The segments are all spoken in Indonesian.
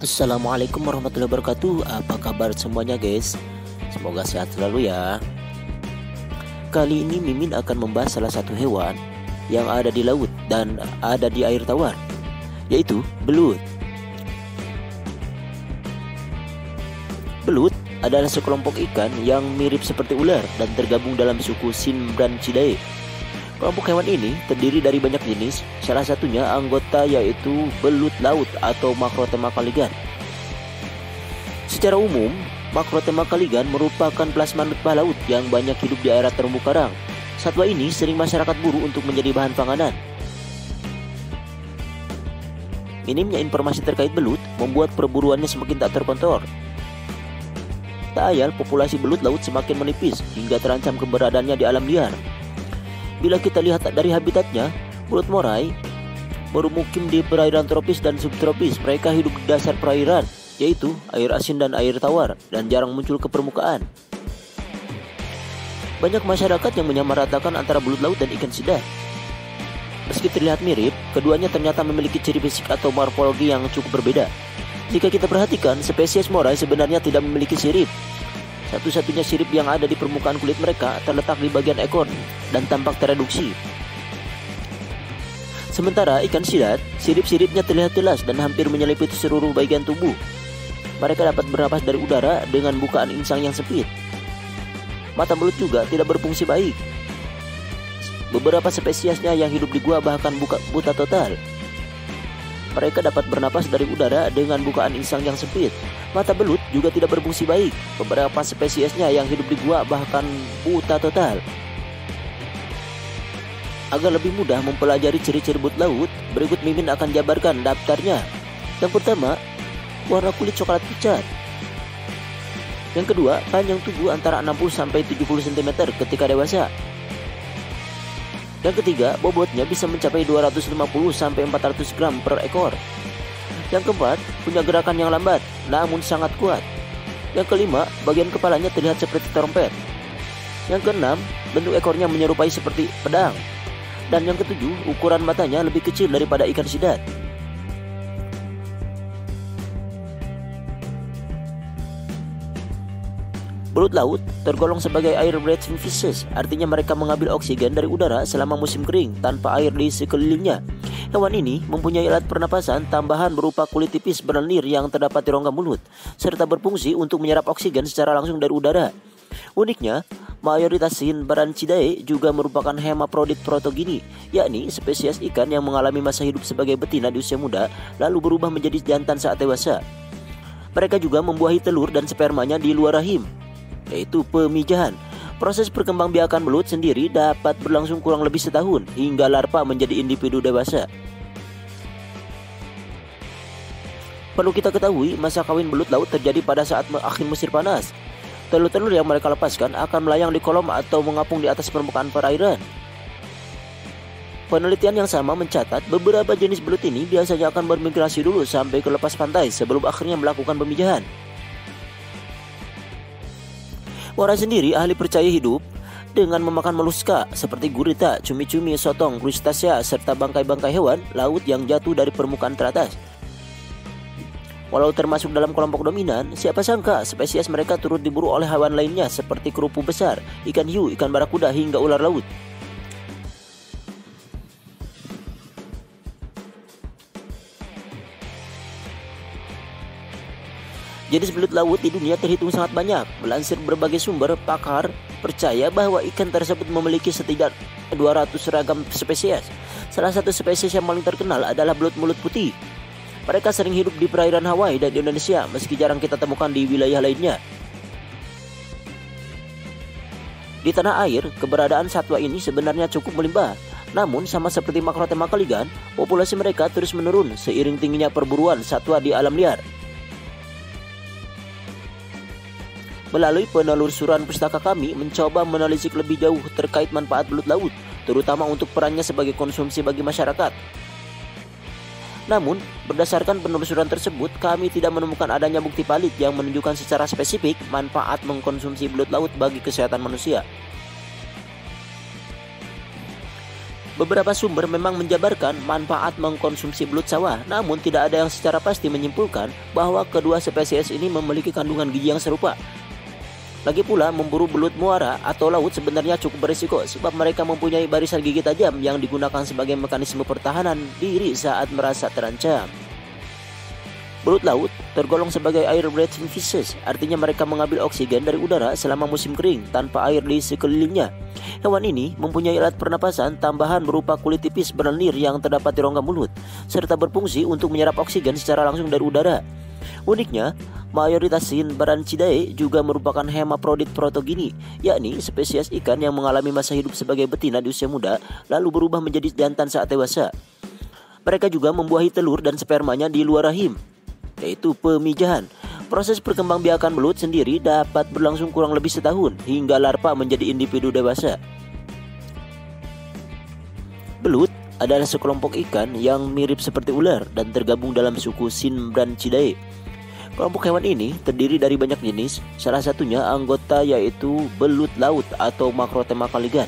Assalamualaikum warahmatullahi wabarakatuh. Apa kabar semuanya guys? Semoga sehat selalu ya. Kali ini Mimin akan membahas salah satu hewan yang ada di laut dan ada di air tawar, yaitu belut. Belut adalah sekelompok ikan yang mirip seperti ular dan tergabung dalam suku Symbrancidae. Kelompok hewan ini terdiri dari banyak jenis, salah satunya anggota yaitu belut laut atau Macrotema caligan. Secara umum, Macrotema caligan merupakan plasma laut yang banyak hidup di area terumbu karang. Satwa ini sering masyarakat buru untuk menjadi bahan panganan. Minimnya informasi terkait belut membuat perburuannya semakin tak terkontrol. Tak ayal populasi belut laut semakin menipis hingga terancam keberadaannya di alam liar. Bila kita lihat dari habitatnya, belut moray bermukim di perairan tropis dan subtropis. Mereka hidup di dasar perairan, yaitu air asin dan air tawar, dan jarang muncul ke permukaan. Banyak masyarakat yang menyamaratakan antara belut laut dan ikan sidar. Meski terlihat mirip, keduanya ternyata memiliki ciri fisik atau morfologi yang cukup berbeda. Jika kita perhatikan, spesies moray sebenarnya tidak memiliki sirip. Satu-satunya sirip yang ada di permukaan kulit mereka terletak di bagian ekor dan tampak tereduksi. Sementara ikan sidar, sirip-siripnya terlihat jelas dan hampir menyelimuti seluruh bagian tubuh. Mereka dapat bernapas dari udara dengan bukaan insang yang sempit. Mata belut juga tidak berfungsi baik. Beberapa spesiesnya yang hidup di gua bahkan buta total. Mereka dapat bernapas dari udara dengan bukaan insang yang sempit. Mata belut juga tidak berfungsi baik. Beberapa spesiesnya yang hidup di gua bahkan buta total. Agar lebih mudah mempelajari ciri-ciri belut laut, berikut Mimin akan jabarkan daftarnya. Yang pertama, warna kulit coklat pucat. Yang kedua, panjang tubuh antara 60-70 cm ketika dewasa. Yang ketiga, bobotnya bisa mencapai 250-400 gram per ekor. Yang keempat, punya gerakan yang lambat, namun sangat kuat. Yang kelima, bagian kepalanya terlihat seperti trompet. Yang keenam, bentuk ekornya menyerupai seperti pedang. Dan yang ketujuh, ukuran matanya lebih kecil daripada ikan sidar. Belut laut tergolong sebagai air-breathing fishes, artinya mereka mengambil oksigen dari udara selama musim kering tanpa air di sekelilingnya. Hewan ini mempunyai alat pernapasan tambahan berupa kulit tipis berlendir yang terdapat di rongga mulut, serta berfungsi untuk menyerap oksigen secara langsung dari udara. Uniknya, mayoritas Symbrancidae juga merupakan hermaprodit protogini, yakni spesies ikan yang mengalami masa hidup sebagai betina di usia muda, lalu berubah menjadi jantan saat dewasa. Mereka juga membuahi telur dan spermanya di luar rahim, yaitu pemijahan. Proses perkembangbiakan belut sendiri dapat berlangsung kurang lebih setahun hingga larva menjadi individu dewasa. Perlu kita ketahui, masa kawin belut laut terjadi pada saat akhir musim panas. Telur-telur yang mereka lepaskan akan melayang di kolam atau mengapung di atas permukaan perairan. Penelitian yang sama mencatat beberapa jenis belut ini biasanya akan bermigrasi dulu sampai ke lepas pantai sebelum akhirnya melakukan pemijahan. Moray sendiri ahli percaya hidup dengan memakan moluska seperti gurita, cumi-cumi, sotong, krustasea, serta bangkai-bangkai hewan laut yang jatuh dari permukaan teratas. Walau termasuk dalam kelompok dominan, siapa sangka spesies mereka turut diburu oleh hewan lainnya seperti kerupu besar, ikan hiu, ikan barakuda, hingga ular laut. Jenis belut laut di dunia terhitung sangat banyak. Melansir berbagai sumber, pakar percaya bahwa ikan tersebut memiliki setidaknya 200 ragam spesies. Salah satu spesies yang paling terkenal adalah belut mulut putih. Mereka sering hidup di perairan Hawaii dan Indonesia, meski jarang kita temukan di wilayah lainnya. Di tanah air, keberadaan satwa ini sebenarnya cukup melimpah. Namun, sama seperti Macrotema caligan, populasi mereka terus menurun seiring tingginya perburuan satwa di alam liar. Melalui penelusuran pustaka kami mencoba menelisik lebih jauh terkait manfaat belut laut, terutama untuk perannya sebagai konsumsi bagi masyarakat. Namun, berdasarkan penelusuran tersebut, kami tidak menemukan adanya bukti valid yang menunjukkan secara spesifik manfaat mengkonsumsi belut laut bagi kesehatan manusia. Beberapa sumber memang menjabarkan manfaat mengkonsumsi belut sawah, namun tidak ada yang secara pasti menyimpulkan bahwa kedua spesies ini memiliki kandungan gizi yang serupa. Lagi pula, memburu belut muara atau laut sebenarnya cukup berisiko sebab mereka mempunyai barisan gigi tajam yang digunakan sebagai mekanisme pertahanan diri saat merasa terancam. Belut laut tergolong sebagai air-breathing fishes, artinya mereka mengambil oksigen dari udara selama musim kering tanpa air di sekelilingnya. Hewan ini mempunyai alat pernapasan tambahan berupa kulit tipis berlendir yang terdapat di rongga mulut, serta berfungsi untuk menyerap oksigen secara langsung dari udara. Uniknya, mayoritas Sindbaranchidae juga merupakan hemaprodit protogini, yakni spesies ikan yang mengalami masa hidup sebagai betina di usia muda, lalu berubah menjadi jantan saat dewasa. Mereka juga membuahi telur dan spermanya di luar rahim, yaitu pemijahan. Proses perkembangbiakan belut sendiri dapat berlangsung kurang lebih setahun hingga larva menjadi individu dewasa. Belut adalah sekelompok ikan yang mirip seperti ular dan tergabung dalam suku Sindbaranchidae. Kelompok hewan ini terdiri dari banyak jenis, salah satunya anggota yaitu belut laut atau Macrotema caligan.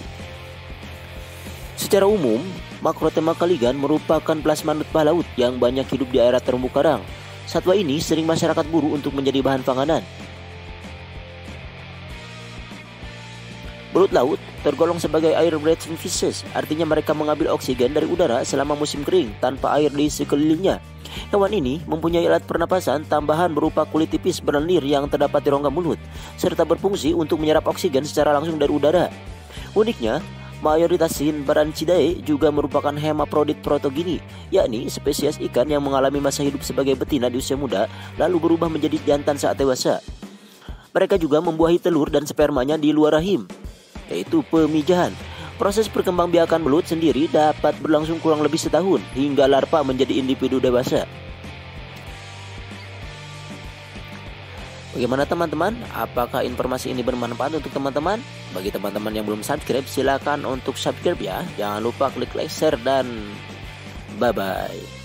Secara umum, Macrotema caligan merupakan plasma nutbah laut yang banyak hidup di area terumbu karang. Satwa ini sering masyarakat buru untuk menjadi bahan panganan. Belut laut tergolong sebagai air-breathing fishes, artinya mereka mengambil oksigen dari udara selama musim kering tanpa air di sekelilingnya. Hewan ini mempunyai alat pernapasan tambahan berupa kulit tipis berlendir yang terdapat di rongga mulut, serta berfungsi untuk menyerap oksigen secara langsung dari udara. Uniknya, mayoritas Sindbaranchidae juga merupakan hemaprodit protogini, yakni spesies ikan yang mengalami masa hidup sebagai betina di usia muda, lalu berubah menjadi jantan saat dewasa. Mereka juga membuahi telur dan spermanya di luar rahim, yaitu pemijahan. Proses perkembangbiakan belut sendiri dapat berlangsung kurang lebih setahun hingga larva menjadi individu dewasa. Bagaimana teman-teman? Apakah informasi ini bermanfaat untuk teman-teman? Bagi teman-teman yang belum subscribe, silakan untuk subscribe ya. Jangan lupa klik like, share, dan bye-bye.